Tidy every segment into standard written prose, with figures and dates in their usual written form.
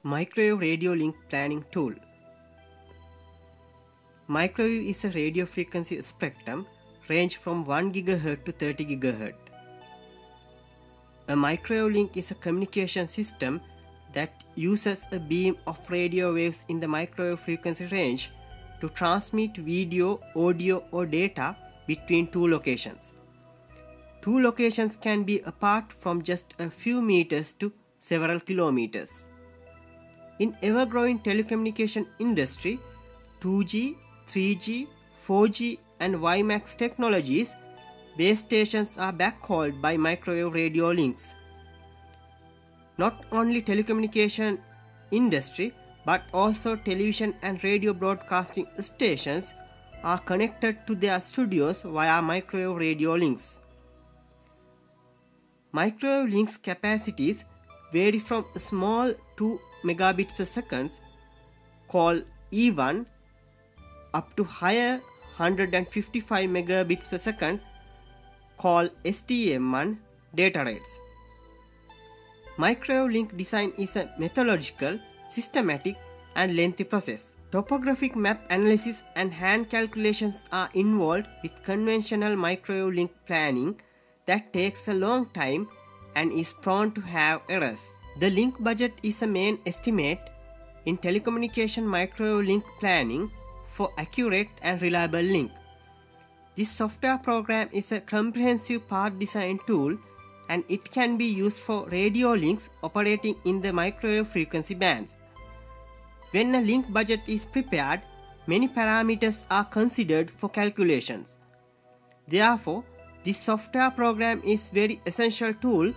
Microwave radio link planning tool. Microwave is a radio frequency spectrum range from 1 GHz to 30 GHz. A microwave link is a communication system that uses a beam of radio waves in the microwave frequency range to transmit video, audio, or data between two locations. Two locations can be apart from just a few meters to several kilometers. In ever-growing telecommunication industry, 2G, 3G, 4G and WiMAX technologies, base stations are backhauled by microwave radio links. Not only telecommunication industry, but also television and radio broadcasting stations are connected to their studios via microwave radio links. Microwave links capacities vary from small 2 megabits per second, called E1, up to higher 155 megabits per second, called STC-MS data rates. Microwave link design is a methodological, systematic and lengthy process. Topographic map analysis and hand calculations are involved with conventional microwave link planning that takes a long time and is prone to have errors. The link budget is a main estimate in telecommunication microwave link planning for accurate and reliable link. This software program is a comprehensive part design tool and it can be used for radio links operating in the microwave frequency bands. When a link budget is prepared, many parameters are considered for calculations. Therefore, this software program is a very essential tool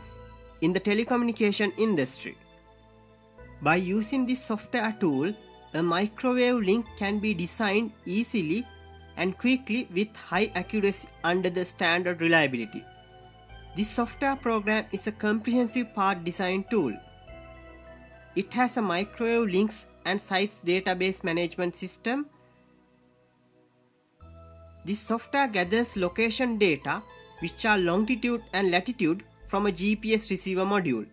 in the telecommunication industry. By using this software tool, a microwave link can be designed easily and quickly with high accuracy under the standard reliability. This software program is a comprehensive part design tool. It has a microwave links and sites database management system. This software gathers location data which are longitude and latitude from a GPS receiver module.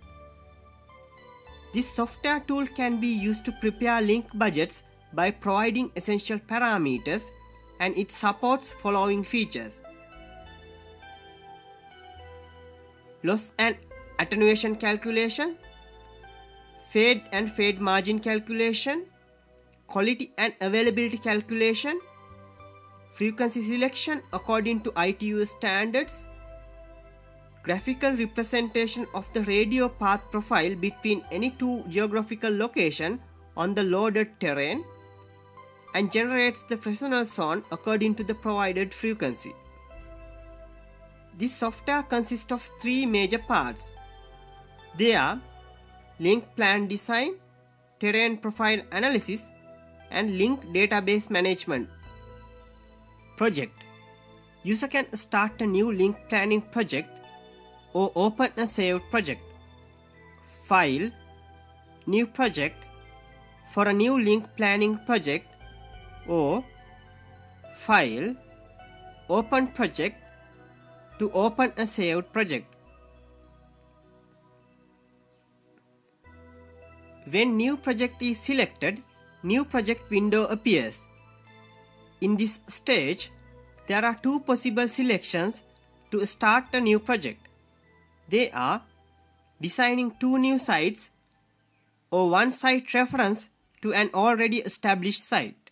This software tool can be used to prepare link budgets by providing essential parameters, and it supports following features: loss and attenuation calculation, fade and fade margin calculation, quality and availability calculation, frequency selection according to ITU standards, graphical representation of the radio path profile between any two geographical locations on the loaded terrain, and generates the Fresnel zone according to the provided frequency. This software consists of three major parts. They are link plan design, terrain profile analysis, and link database management. Project. User can start a new link planning project or open a saved project. File, new project for a new link planning project, or file, open project to open a saved project. When new project is selected, new project window appears. In this stage, there are two possible selections to start a new project. They are designing two new sites or one site reference to an already established site.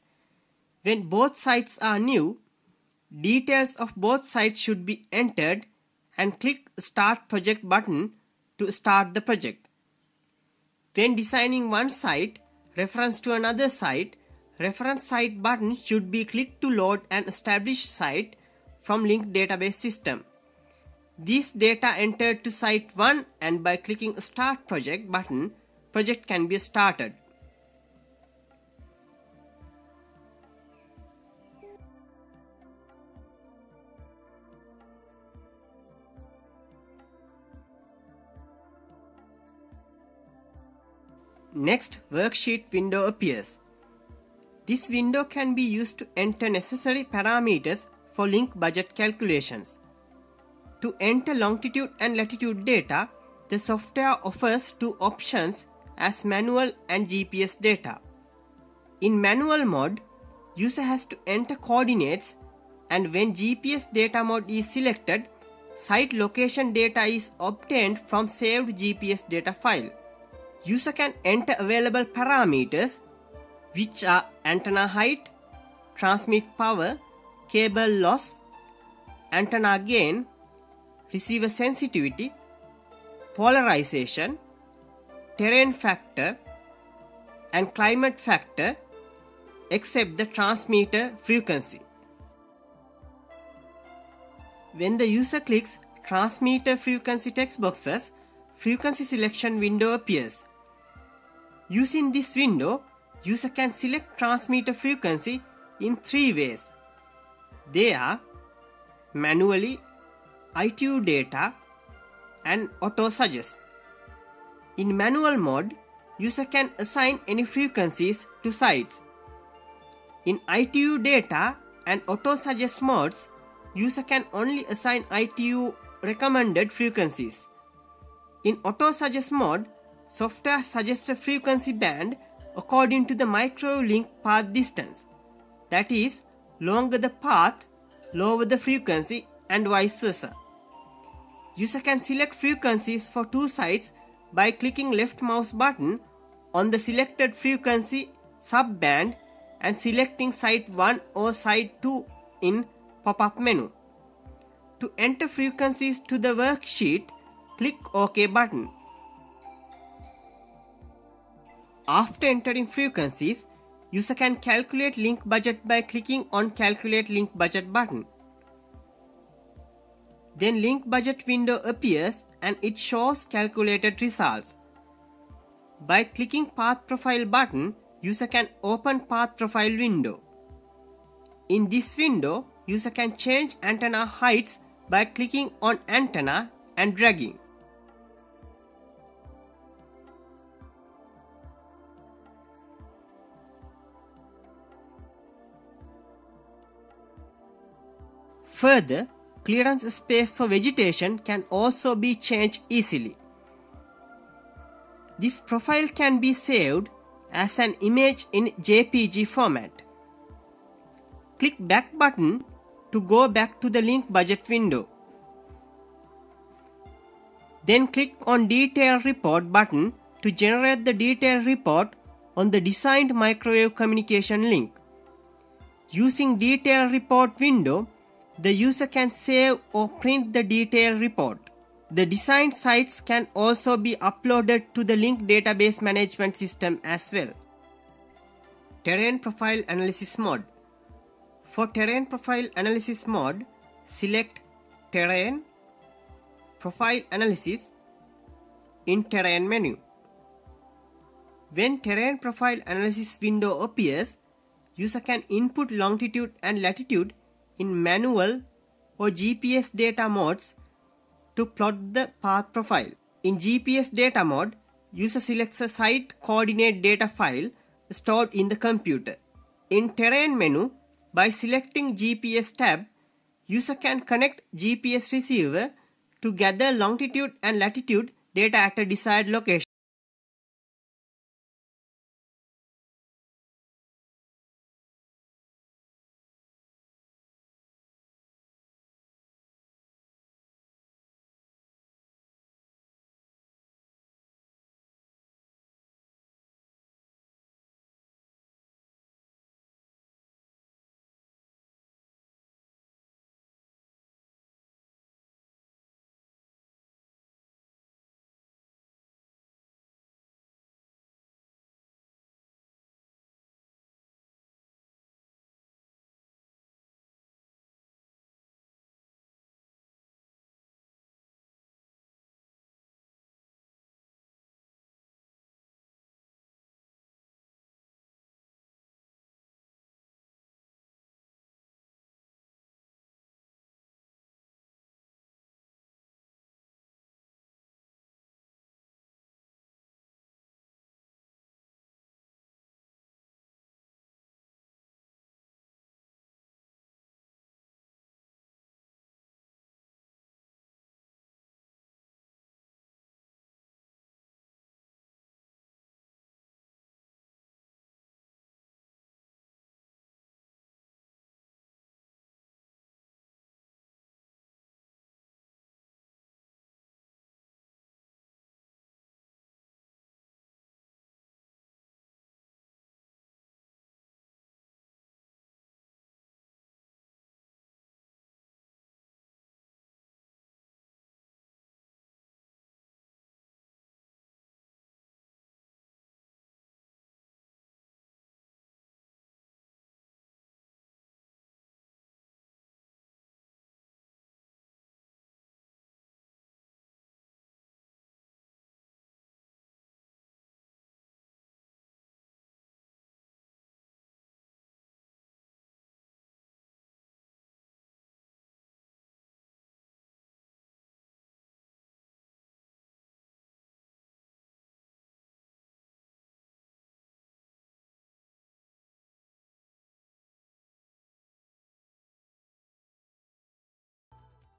When both sites are new, details of both sites should be entered and click Start Project button to start the project. When designing one site reference to another site, reference site button should be clicked to load an established site from link database system. These data entered to site 1, and by clicking Start Project button, project can be started. Next, worksheet window appears. This window can be used to enter necessary parameters for link budget calculations. To enter longitude and latitude data, the software offers two options as manual and GPS data. In manual mode, user has to enter coordinates, and when GPS data mode is selected, site location data is obtained from saved GPS data file. User can enter available parameters, which are antenna height, transmit power, cable loss, antenna gain, receiver sensitivity, polarization, terrain factor, and climate factor, except the transmitter frequency. When the user clicks transmitter frequency text boxes, frequency selection window appears. Using this window, user can select transmitter frequency in 3 ways. They are manually, ITU data, and auto suggest. In manual mode, user can assign any frequencies to sites. In ITU data and auto suggest modes, user can only assign ITU recommended frequencies. In auto suggest mode, software suggests a frequency band according to the microwave link path distance. That is, longer the path, lower the frequency, and vice versa. User can select frequencies for 2 sites by clicking left mouse button on the selected frequency subband and selecting site 1 or site 2 in pop-up menu. To enter frequencies to the worksheet, click OK button. After entering frequencies, user can calculate link budget by clicking on Calculate Link Budget button. Then link budget window appears and it shows calculated results. By clicking Path Profile button, user can open Path Profile window. In this window, user can change antenna heights by clicking on antenna and dragging. Further, clearance space for vegetation can also be changed easily. This profile can be saved as an image in JPG format. Click Back button to go back to the link budget window. Then click on Detail Report button to generate the detailed report on the designed microwave communication link. Using Detail Report window, the user can save or print the detailed report. The designed sites can also be uploaded to the link database management system as well. Terrain Profile Analysis mode. For Terrain Profile Analysis mode, select Terrain, Profile Analysis in Terrain menu. When Terrain Profile Analysis window appears, user can input longitude and latitude in manual or GPS data modes to plot the path profile. In GPS data mode, user selects a site coordinate data file stored in the computer. In Terrain menu, by selecting GPS tab, user can connect GPS receiver to gather longitude and latitude data at a desired location.